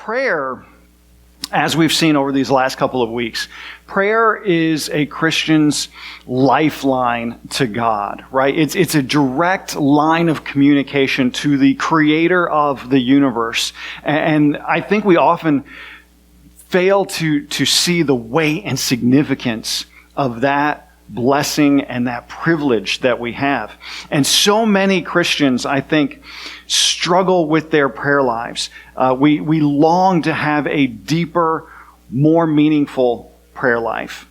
prayer, as we've seen over these last couple of weeks, prayer is a Christian's lifeline to God, right? It's a direct line of communication to the creator of the universe. And I think we often fail to see the weight and significance of that blessing and that privilege that we have. And so many Christians, I think, struggle with their prayer lives. We long to have a deeper, more meaningful prayer life.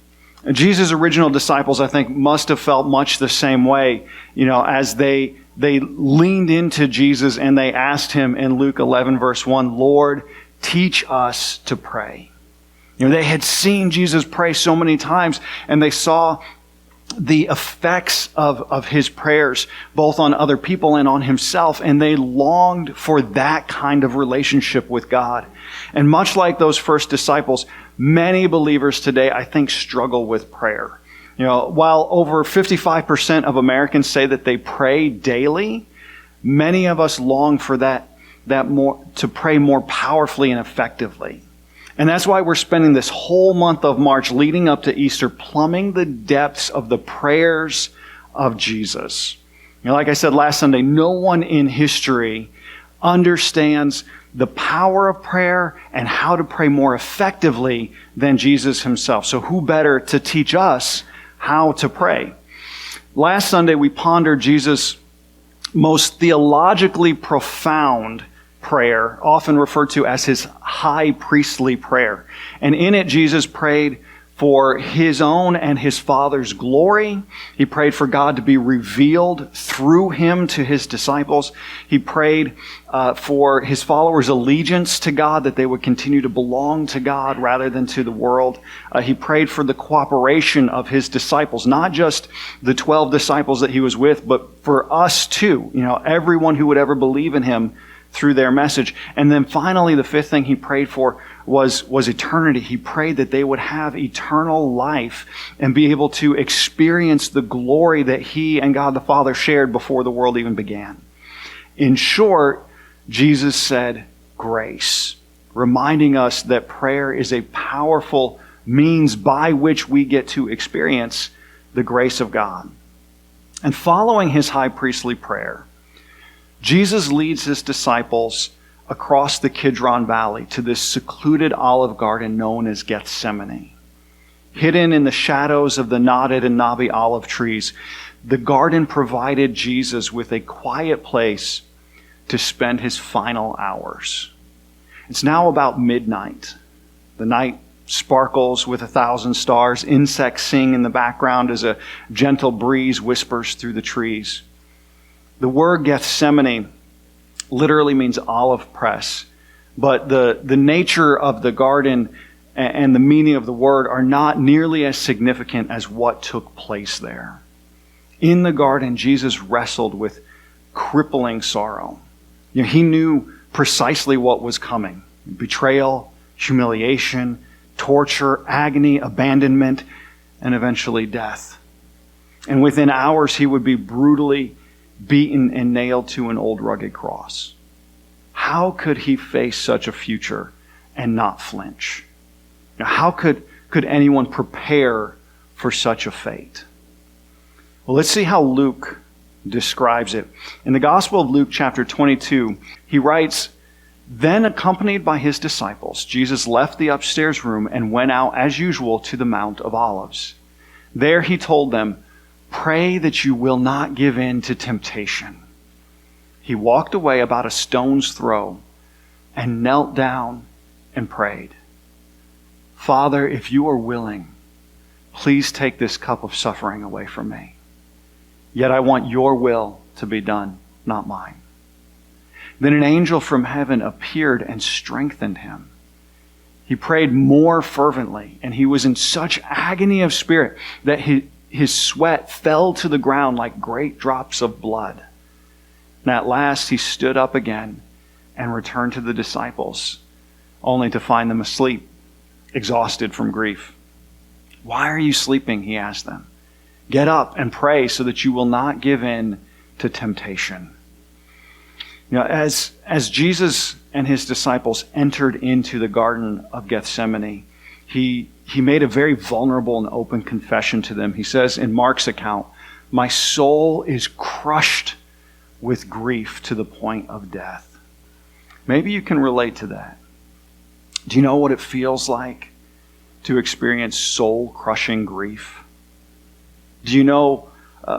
Jesus' original disciples, I think, must have felt much the same way, as they leaned into Jesus and they asked him in Luke 11, verse 1, Lord, teach us to pray. They had seen Jesus pray so many times, and they saw the effects of his prayers, both on other people and on himself, and they longed for that kind of relationship with God. And much like those first disciples, many believers today, I think, struggle with prayer. While over 55% of Americans say that they pray daily, many of us long for that more, to pray more powerfully and effectively. And that's why we're spending this whole month of March leading up to Easter plumbing the depths of the prayers of Jesus. Like I said last Sunday, no one in history understands the power of prayer and how to pray more effectively than Jesus himself. So who better to teach us how to pray? Last Sunday, we pondered Jesus' most theologically profound prayer, often referred to as his high priestly prayer. And in it, Jesus prayed for his own and his Father's glory. He prayed for God to be revealed through him to his disciples. He prayed for his followers' allegiance to God, that they would continue to belong to God rather than to the world. He prayed for the cooperation of his disciples, not just the 12 disciples that he was with, but for us too, everyone who would ever believe in him through their message. And then finally, the fifth thing he prayed for was eternity. He prayed that they would have eternal life and be able to experience the glory that he and God the Father shared before the world even began. In short, Jesus said grace, reminding us that prayer is a powerful means by which we get to experience the grace of God. And following his high priestly prayer, Jesus leads his disciples across the Kidron Valley to this secluded olive garden known as Gethsemane. Hidden in the shadows of the knotted and knobby olive trees, the garden provided Jesus with a quiet place to spend his final hours. It's now about midnight. The night sparkles with 1,000 stars. Insects sing in the background as a gentle breeze whispers through the trees. The word Gethsemane literally means olive press, but the nature of the garden and the meaning of the word are not nearly as significant as what took place there. In the garden, Jesus wrestled with crippling sorrow. He knew precisely what was coming: betrayal, humiliation, torture, agony, abandonment, and eventually death. And within hours, he would be brutally beaten and nailed to an old rugged cross. How could he face such a future and not flinch? How could anyone prepare for such a fate? Well, let's see how Luke describes it. In the Gospel of Luke, chapter 22, he writes, "Then, accompanied by his disciples, Jesus left the upstairs room and went out as usual to the Mount of Olives. There he told them, 'Pray that you will not give in to temptation.' He walked away about a stone's throw and knelt down and prayed, 'Father, if you are willing, please take this cup of suffering away from me. Yet I want your will to be done, not mine.' Then an angel from heaven appeared and strengthened him. He prayed more fervently, and he was in such agony of spirit that his sweat fell to the ground like great drops of blood. And at last he stood up again and returned to the disciples, only to find them asleep, exhausted from grief. 'Why are you sleeping?' he asked them. 'Get up and pray so that you will not give in to temptation.'" As Jesus and his disciples entered into the Garden of Gethsemane, he made a very vulnerable and open confession to them. He says in Mark's account, "My soul is crushed with grief to the point of death." Maybe you can relate to that. Do you know what it feels like to experience soul-crushing grief? Do you know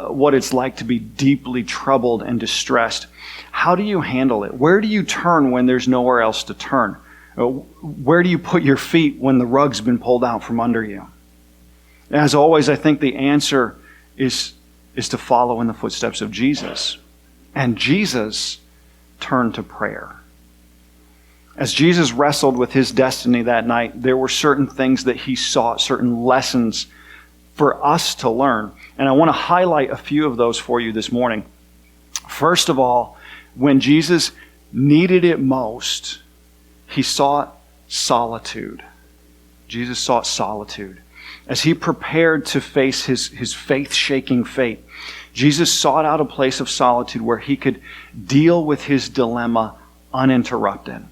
what it's like to be deeply troubled and distressed? How do you handle it? Where do you turn when there's nowhere else to turn? Where do you put your feet when the rug's been pulled out from under you? As always, I think the answer is to follow in the footsteps of Jesus. And Jesus turned to prayer. As Jesus wrestled with his destiny that night, there were certain things that he sought, certain lessons for us to learn. And I want to highlight a few of those for you this morning. First of all, when Jesus needed it most, he sought solitude. Jesus sought solitude. As he prepared to face his faith-shaking fate, Jesus sought out a place of solitude where he could deal with his dilemma uninterrupted.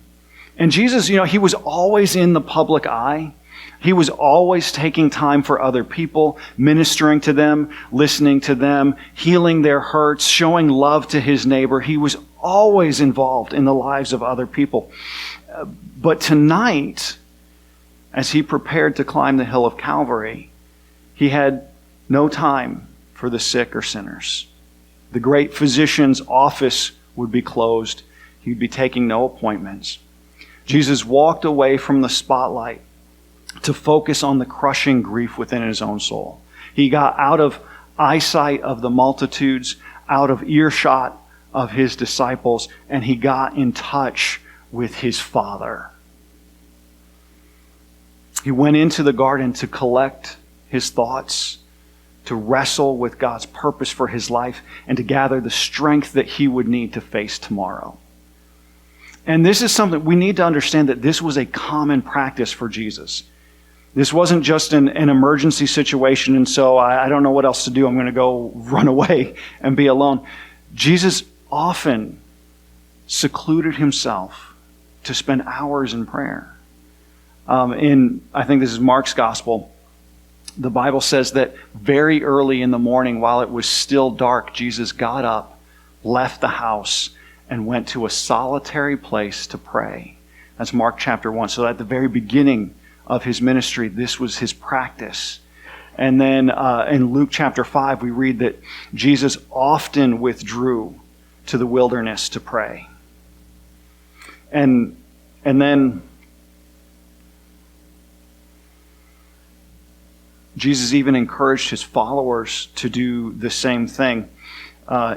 And Jesus, he was always in the public eye. He was always taking time for other people, ministering to them, listening to them, healing their hurts, showing love to his neighbor. He was always involved in the lives of other people. But tonight, as he prepared to climb the hill of Calvary, he had no time for the sick or sinners. The great physician's office would be closed. He'd be taking no appointments. Jesus walked away from the spotlight to focus on the crushing grief within his own soul. He got out of eyesight of the multitudes, out of earshot of his disciples, and he got in touch with his Father. He went into the garden to collect his thoughts, to wrestle with God's purpose for his life, and to gather the strength that he would need to face tomorrow. And this is something we need to understand, that this was a common practice for Jesus. This wasn't just an emergency situation, and so I don't know what else to do. I'm going to go run away and be alone. Jesus often secluded himself to spend hours in prayer. I think this is Mark's gospel, the Bible says that very early in the morning, while it was still dark, Jesus got up, left the house, and went to a solitary place to pray. That's Mark chapter 1. So at the very beginning of his ministry, this was his practice. And then in Luke chapter 5, we read that Jesus often withdrew to the wilderness to pray. And then Jesus even encouraged his followers to do the same thing.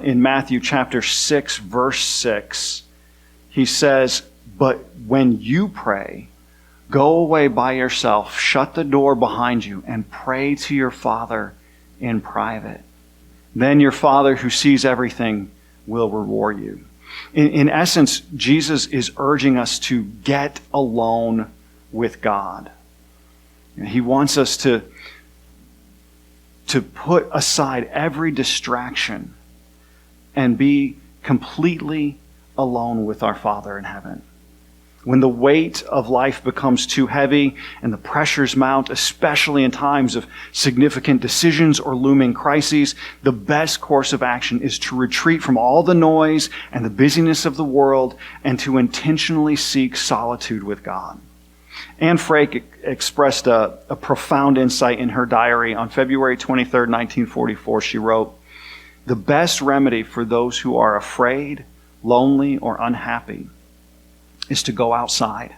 In Matthew chapter 6, verse 6, he says, "But when you pray, go away by yourself, shut the door behind you, and pray to your Father in private. Then your Father who sees everything will reward you." In essence, Jesus is urging us to get alone with God. He wants us to put aside every distraction and be completely alone with our Father in heaven. When the weight of life becomes too heavy and the pressures mount, especially in times of significant decisions or looming crises, the best course of action is to retreat from all the noise and the busyness of the world and to intentionally seek solitude with God. Anne Frank expressed a profound insight in her diary. On February 23rd, 1944, she wrote, "The best remedy for those who are afraid, lonely, or unhappy is to go outside,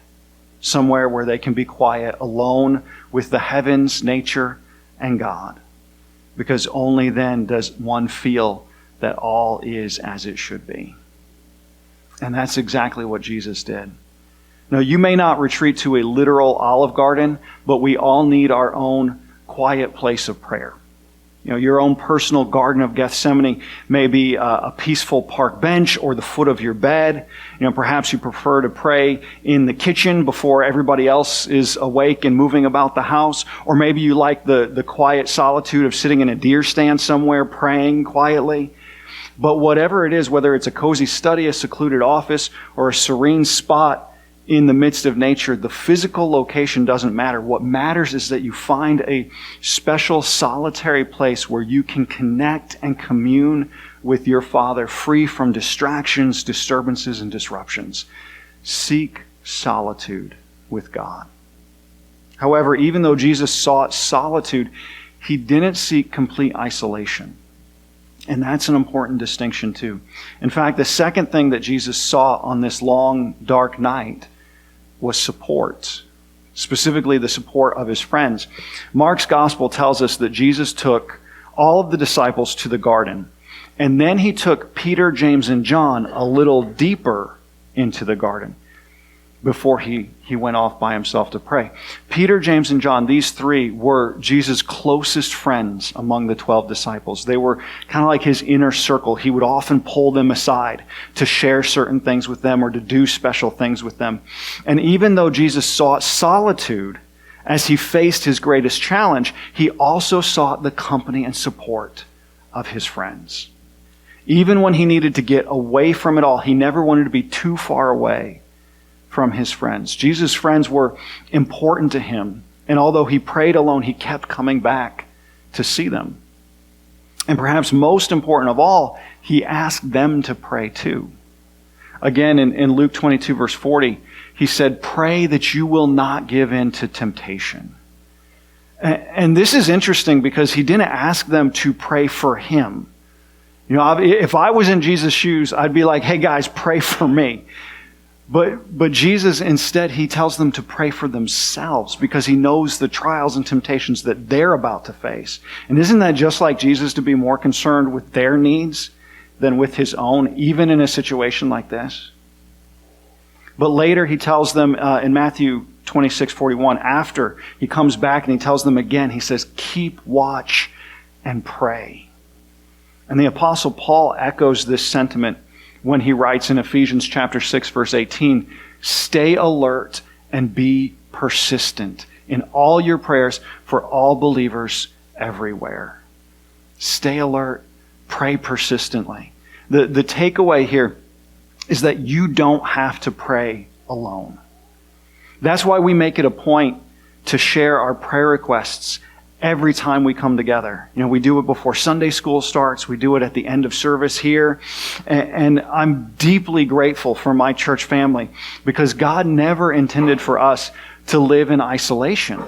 somewhere where they can be quiet, alone with the heavens, nature, and God. Because only then does one feel that all is as it should be." And that's exactly what Jesus did. Now, you may not retreat to a literal Olive Garden, but we all need our own quiet place of prayer. Your own personal Garden of Gethsemane may be a peaceful park bench or the foot of your bed. Perhaps you prefer to pray in the kitchen before everybody else is awake and moving about the house. Or maybe you like the quiet solitude of sitting in a deer stand somewhere praying quietly. But whatever it is, whether it's a cozy study, a secluded office, or a serene spot in the midst of nature, the physical location doesn't matter. What matters is that you find a special solitary place where you can connect and commune with your Father, free from distractions, disturbances, and disruptions. Seek solitude with God. However, even though Jesus sought solitude, he didn't seek complete isolation. And that's an important distinction too. In fact, the second thing that Jesus sought on this long, dark night was support, specifically the support of his friends. Mark's gospel tells us that Jesus took all of the disciples to the garden, and then he took Peter, James, and John a little deeper into the garden before he went off by himself to pray. Peter, James, and John, these three were Jesus' closest friends among the 12 disciples. They were kind of like his inner circle. He would often pull them aside to share certain things with them or to do special things with them. And even though Jesus sought solitude as he faced his greatest challenge, he also sought the company and support of his friends. Even when he needed to get away from it all, he never wanted to be too far away from his friends. Jesus' friends were important to him, and although he prayed alone, he kept coming back to see them. And perhaps most important of all, he asked them to pray too. Again, in Luke 22, verse 40, he said, "Pray that you will not give in to temptation." And this is interesting because he didn't ask them to pray for him. You know, if I was in Jesus' shoes, I'd be like, "Hey guys, pray for me." But Jesus, instead, he tells them to pray for themselves because he knows the trials and temptations that they're about to face. And isn't that just like Jesus, to be more concerned with their needs than with his own, even in a situation like this? But later he tells them in Matthew 26:41, after he comes back and he tells them again, he says, "Keep watch and pray." And the Apostle Paul echoes this sentiment when he writes in Ephesians chapter 6, verse 18, "Stay alert and be persistent in all your prayers for all believers everywhere." Stay alert, pray persistently. The takeaway here is that you don't have to pray alone. That's why we make it a point to share our prayer requests every time we come together. You know, we do it before Sunday school starts. We do it at the end of service here. And I'm deeply grateful for my church family because God never intended for us to live in isolation.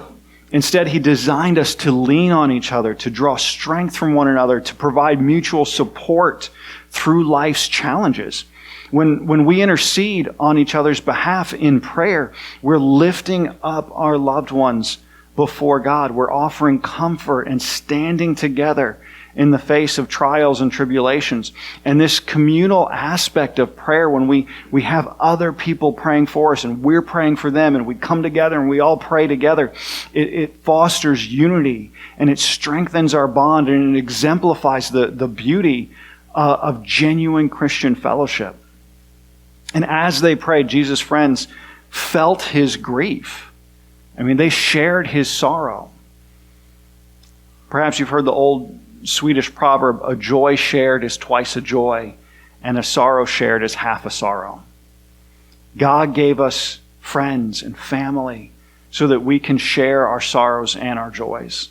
Instead, he designed us to lean on each other, to draw strength from one another, to provide mutual support through life's challenges. When we intercede on each other's behalf in prayer, we're lifting up our loved ones before God. We're offering comfort and standing together in the face of trials and tribulations. And this communal aspect of prayer, when we have other people praying for us and we're praying for them and we come together and we all pray together, it fosters unity and it strengthens our bond and it exemplifies the beauty of genuine Christian fellowship. And as they prayed, Jesus' friends felt his grief. I mean, they shared his sorrow. Perhaps you've heard the old Swedish proverb, "A joy shared is twice a joy, and a sorrow shared is half a sorrow." God gave us friends and family so that we can share our sorrows and our joys.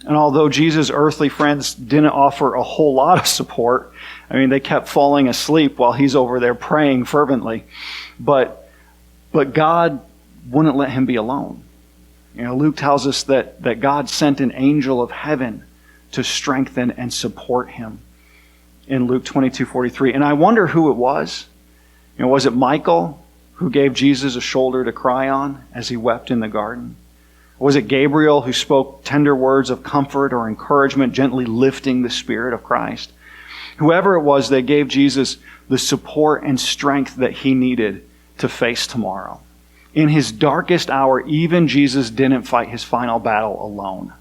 And although Jesus' earthly friends didn't offer a whole lot of support, I mean, they kept falling asleep while he's over there praying fervently, but God wouldn't let him be alone. You know, Luke tells us that God sent an angel of heaven to strengthen and support him in Luke 22:43. And I wonder who it was. You know, was it Michael who gave Jesus a shoulder to cry on as he wept in the garden? Or was it Gabriel who spoke tender words of comfort or encouragement, gently lifting the Spirit of Christ? Whoever it was, they gave Jesus the support and strength that he needed to face tomorrow. In his darkest hour, even Jesus didn't fight his final battle alone.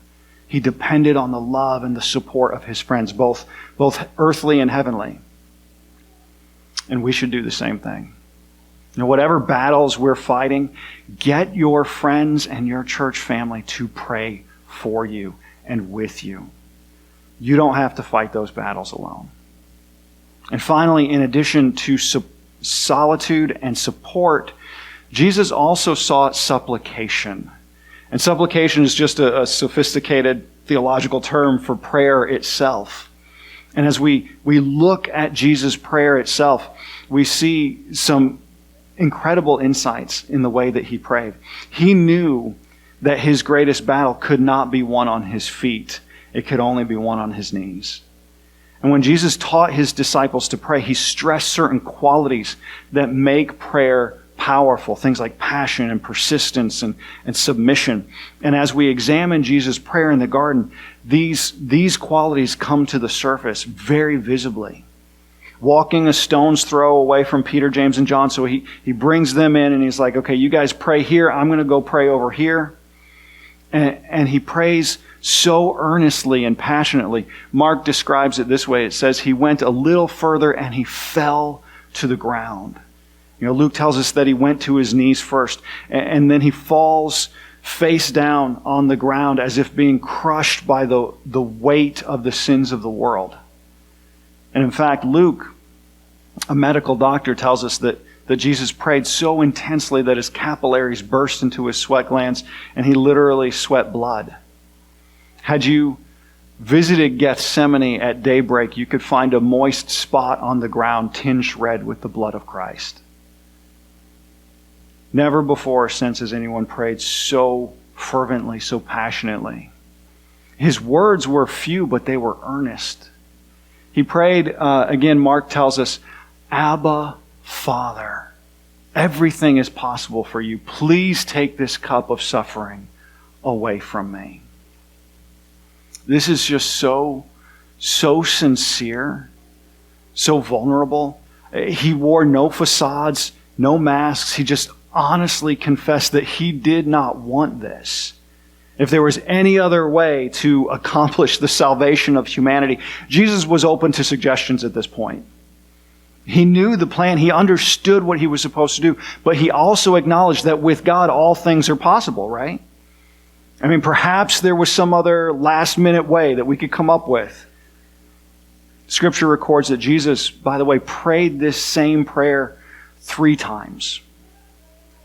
He depended on the love and the support of his friends, both earthly and heavenly. And we should do the same thing. You know, whatever battles we're fighting, get your friends and your church family to pray for you and with you. You don't have to fight those battles alone. And finally, in addition to solitude and support, Jesus also sought supplication. And supplication is just a sophisticated theological term for prayer itself. And as we look at Jesus' prayer itself, we see some incredible insights in the way that he prayed. He knew that his greatest battle could not be won on his feet. It could only be won on his knees. And when Jesus taught his disciples to pray, he stressed certain qualities that make prayer powerful, things like passion and persistence and submission. And as we examine Jesus' prayer in the garden, these qualities come to the surface very visibly. Walking a stone's throw away from Peter, James, and John, so he brings them in and he's like, okay, you guys pray here, I'm going to go pray over here. And he prays so earnestly and passionately. Mark describes it this way. It says he went a little further and he fell to the ground. Luke tells us that he went to his knees first, and then he falls face down on the ground as if being crushed by the weight of the sins of the world. And in fact, Luke, a medical doctor, tells us that Jesus prayed so intensely that his capillaries burst into his sweat glands, and he literally sweat blood. Had you visited Gethsemane at daybreak, you could find a moist spot on the ground tinged red with the blood of Christ. Never before or since has anyone prayed so fervently, so passionately. His words were few, but they were earnest. He prayed, again, Mark tells us, Abba, Father, everything is possible for you. Please take this cup of suffering away from me. This is just so sincere, so vulnerable. He wore no facades, no masks. He just honestly confessed that he did not want this. If there was any other way to accomplish the salvation of humanity, Jesus was open to suggestions at this point. He knew the plan. He understood what he was supposed to do, but he also acknowledged that with God, all things are possible, right? I mean, perhaps there was some other last-minute way that we could come up with. Scripture records that Jesus, by the way, prayed this same prayer 3 times.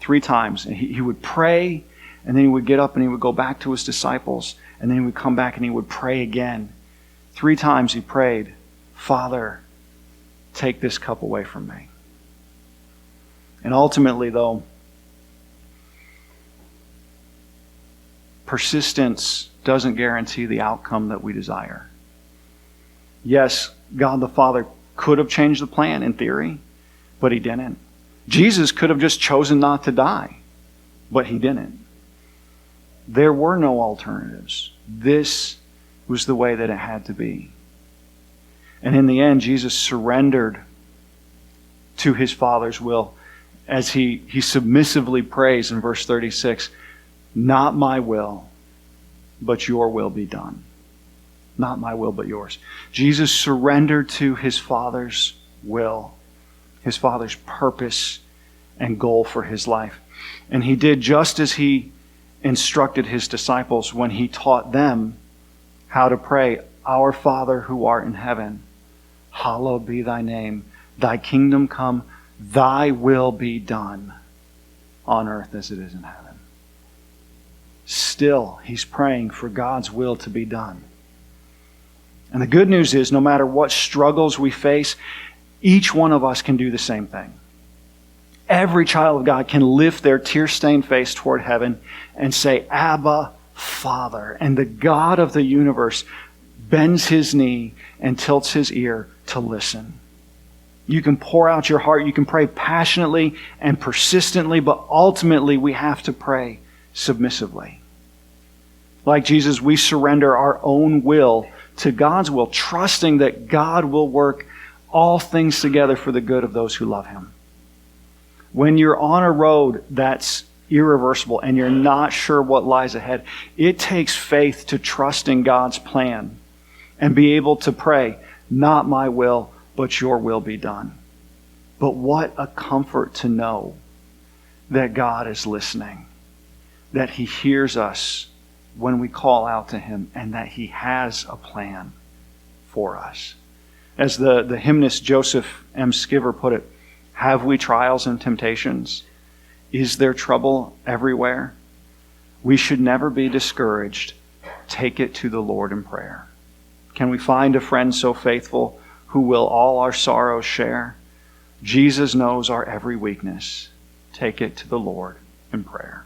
3 times. And he would pray, and then he would get up and he would go back to his disciples, and then he would come back and he would pray again. 3 times he prayed, Father, take this cup away from me. And ultimately, though, persistence doesn't guarantee the outcome that we desire. Yes, God the Father could have changed the plan in theory, but he didn't. Jesus could have just chosen not to die, but he didn't. There were no alternatives. This was the way that it had to be. And in the end, Jesus surrendered to his Father's will as he submissively prays in verse 36, not my will, but your will be done. Not my will, but yours. Jesus surrendered to his Father's will, his Father's purpose and goal for his life. And he did just as he instructed his disciples when he taught them how to pray, Our Father who art in heaven, hallowed be thy name. Thy kingdom come, thy will be done on earth as it is in heaven. Still, he's praying for God's will to be done. And the good news is, no matter what struggles we face, each one of us can do the same thing. Every child of God can lift their tear-stained face toward heaven and say, Abba, Father. And the God of the universe bends his knee and tilts his ear to listen. You can pour out your heart. You can pray passionately and persistently, but ultimately we have to pray submissively. Like Jesus, we surrender our own will to God's will, trusting that God will work all things together for the good of those who love him. When you're on a road that's irreversible and you're not sure what lies ahead, it takes faith to trust in God's plan and be able to pray, not my will, but your will be done. But what a comfort to know that God is listening, that he hears us when we call out to him, and that he has a plan for us. As the hymnist Joseph M. Skiver put it, have we trials and temptations? Is there trouble everywhere? We should never be discouraged. Take it to the Lord in prayer. Can we find a friend so faithful who will all our sorrows share? Jesus knows our every weakness. Take it to the Lord in prayer.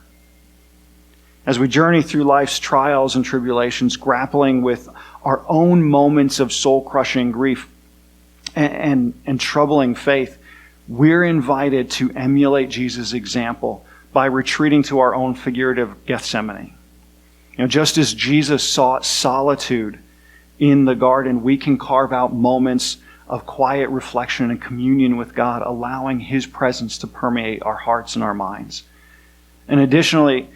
As we journey through life's trials and tribulations, grappling with our own moments of soul-crushing grief and troubling faith, we're invited to emulate Jesus' example by retreating to our own figurative Gethsemane. Just as Jesus sought solitude in the garden, we can carve out moments of quiet reflection and communion with God, allowing His presence to permeate our hearts and our minds. And additionally,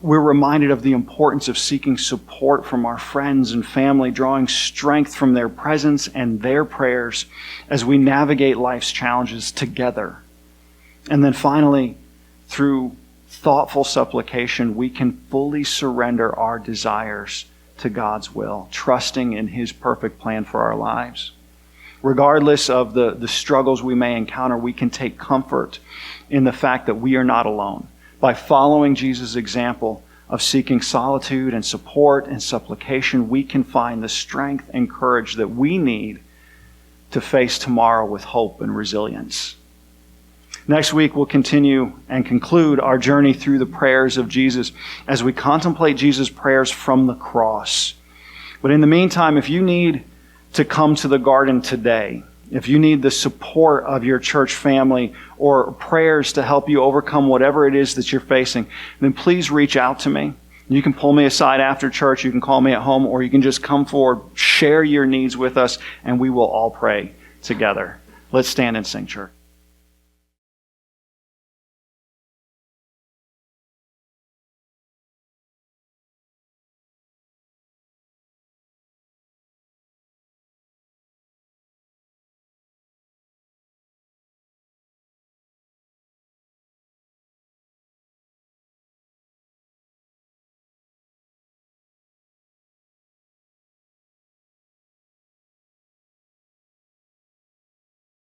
we're reminded of the importance of seeking support from our friends and family, drawing strength from their presence and their prayers as we navigate life's challenges together. And then finally, through thoughtful supplication, we can fully surrender our desires to God's will, trusting in His perfect plan for our lives. Regardless of the struggles we may encounter, we can take comfort in the fact that we are not alone. By following Jesus' example of seeking solitude and support and supplication, we can find the strength and courage that we need to face tomorrow with hope and resilience. Next week, we'll continue and conclude our journey through the prayers of Jesus as we contemplate Jesus' prayers from the cross. But in the meantime, if you need to come to the garden today, if you need the support of your church family or prayers to help you overcome whatever it is that you're facing, then please reach out to me. You can pull me aside after church, you can call me at home, or you can just come forward, share your needs with us, and we will all pray together. Let's stand and sing, church.